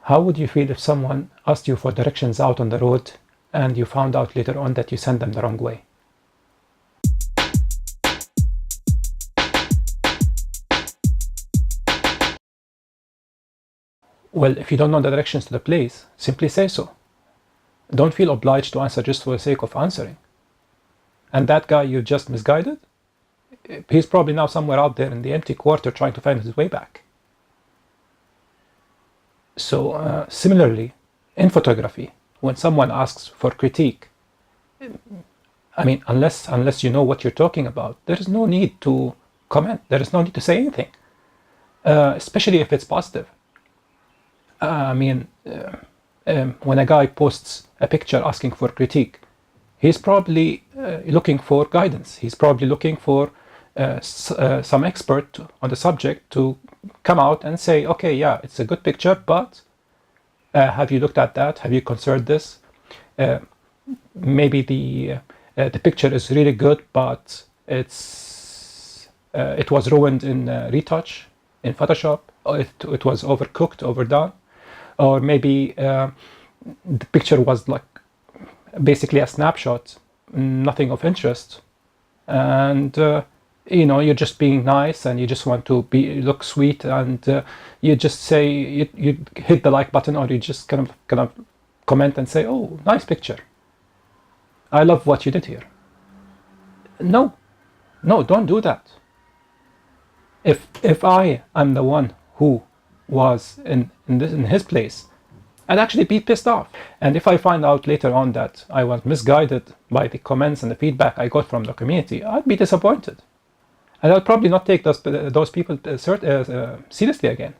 How would you feel if someone asked you for directions out on the road and you found out later on that you sent them the wrong way? Well, if you don't know the directions to the place, simply say so. Don't feel obliged to answer just for the sake of answering. And that guy you just misguided, he's probably now somewhere out there in the empty quarter trying to find his way back. So similarly, in photography, when someone asks for critique, I mean, unless you know what you're talking about, there is no need to comment. There is no need to say anything, especially if it's positive. I mean, when a guy posts a picture asking for critique, he's probably looking for guidance. He's probably looking for some expert on the subject to come out and say, okay, yeah, it's a good picture, but have you looked at that? Have you considered this? Maybe the picture is really good, but it was ruined in retouch in Photoshop, or it was overcooked, overdone, or maybe the picture was like basically a snapshot, nothing of interest, and you know, you're just being nice and you just want to look sweet, and you just say, you hit the like button, or you just kind of comment and say, oh, nice picture, I love what you did here. No, don't do that. If I am the one who was in his place, I'd actually be pissed off. And if I find out later on that I was misguided by the comments and the feedback I got from the community, I'd be disappointed. And I'll probably not take those people seriously again.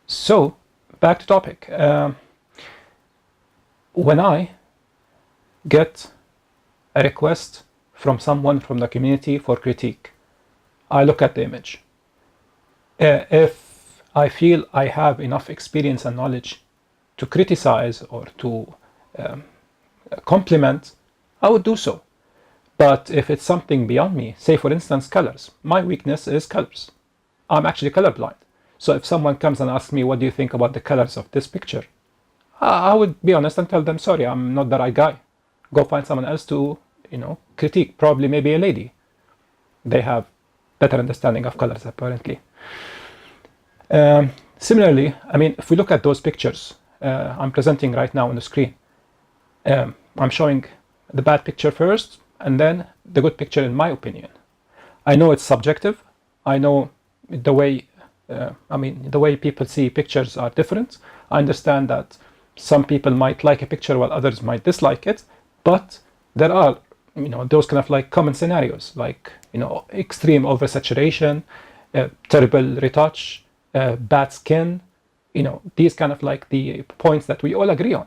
So, back to topic. When I get a request from someone from the community for critique, I look at the image. If I feel I have enough experience and knowledge to criticize or to compliment, I would do so. But if it's something beyond me, say for instance colors, my weakness is colors. I'm actually colorblind. So if someone comes and asks me, what do you think about the colors of this picture? I would be honest and tell them, sorry, I'm not the right guy. Go find someone else to, you know, critique, probably maybe a lady. They have better understanding of colors apparently. Similarly, I mean, if we look at those pictures I'm presenting right now on the screen, I'm showing the bad picture first and then the good picture in my opinion. I know it's subjective. I know the way, the way people see pictures are different. I understand that some people might like a picture while others might dislike it, but there are, you know, those kind of like common scenarios, like, you know, extreme oversaturation, terrible retouch, bad skin, you know, these kind of like the points that we all agree on.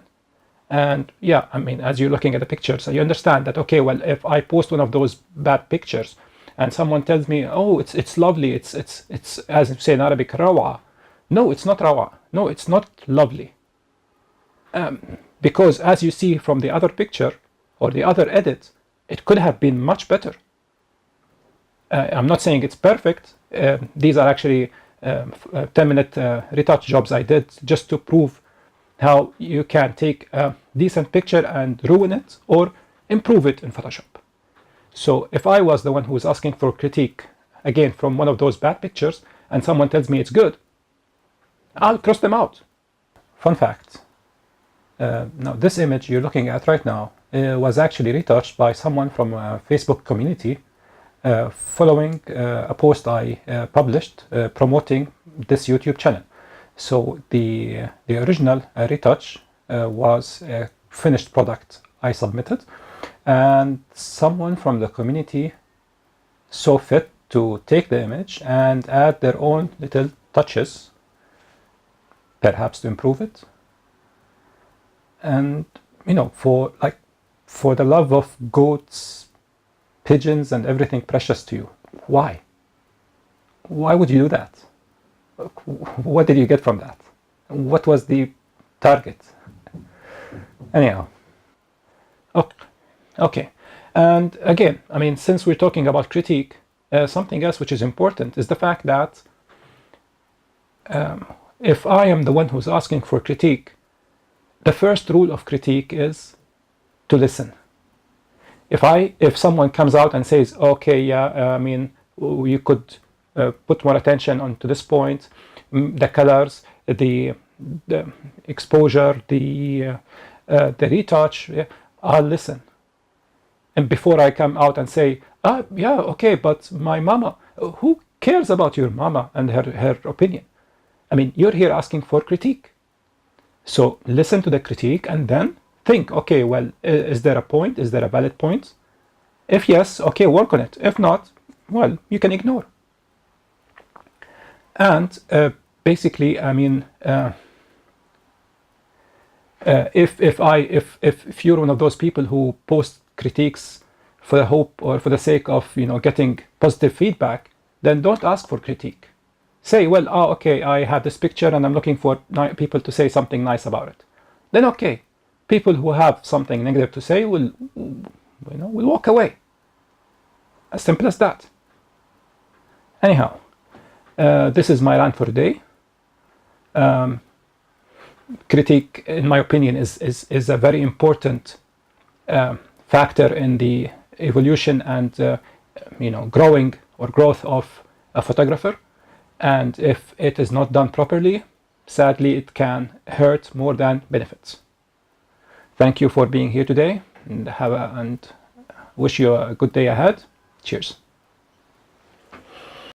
And yeah, I mean, as you're looking at the pictures, you understand that, okay, well, if I post one of those bad pictures and someone tells me, oh, it's lovely, it's as you say in Arabic, rawa. No, it's not rawa. No, it's not lovely. Because as you see from the other picture or the other edit, it could have been much better. I'm not saying it's perfect. These are actually 10-minute retouch jobs I did just to prove how you can take a decent picture and ruin it or improve it in Photoshop. So if I was the one who was asking for critique, again, from one of those bad pictures, and someone tells me it's good, I'll cross them out. Fun fact. Now this image you're looking at right now was actually retouched by someone from a Facebook community following a post I published promoting this YouTube channel. So the original retouch was a finished product I submitted, and someone from the community saw fit to take the image and add their own little touches, perhaps to improve it. And, you know, for the love of goats, pigeons, and everything precious to you, why? Why would you do that? What did you get from that? What was the target? Anyhow. Okay. And again, I mean, since we're talking about critique, something else which is important is the fact that if I am the one who's asking for critique, the first rule of critique is to listen. If someone comes out and says, okay, yeah, I mean, you could put more attention onto this point, the colors, the exposure, the retouch, yeah, I'll listen. And before I come out and say, yeah, okay, but my mama, who cares about your mama and her opinion? I mean, you're here asking for critique. So listen to the critique and then think, okay, well, is there a point? Is there a valid point? If yes, okay, work on it. If not, well, you can ignore. And basically, I mean, if you're one of those people who post critiques for the hope or for the sake of getting positive feedback, then don't ask for critique. Say, well, okay, I have this picture and I'm looking for people to say something nice about it. Then okay, people who have something negative to say will walk away. As simple as that. Anyhow, this is my rant for today. Critique, in my opinion, is a very important factor in the evolution and growing or growth of a photographer. And if it is not done properly, sadly, it can hurt more than benefits. Thank you for being here today, and wish you a good day ahead. Cheers.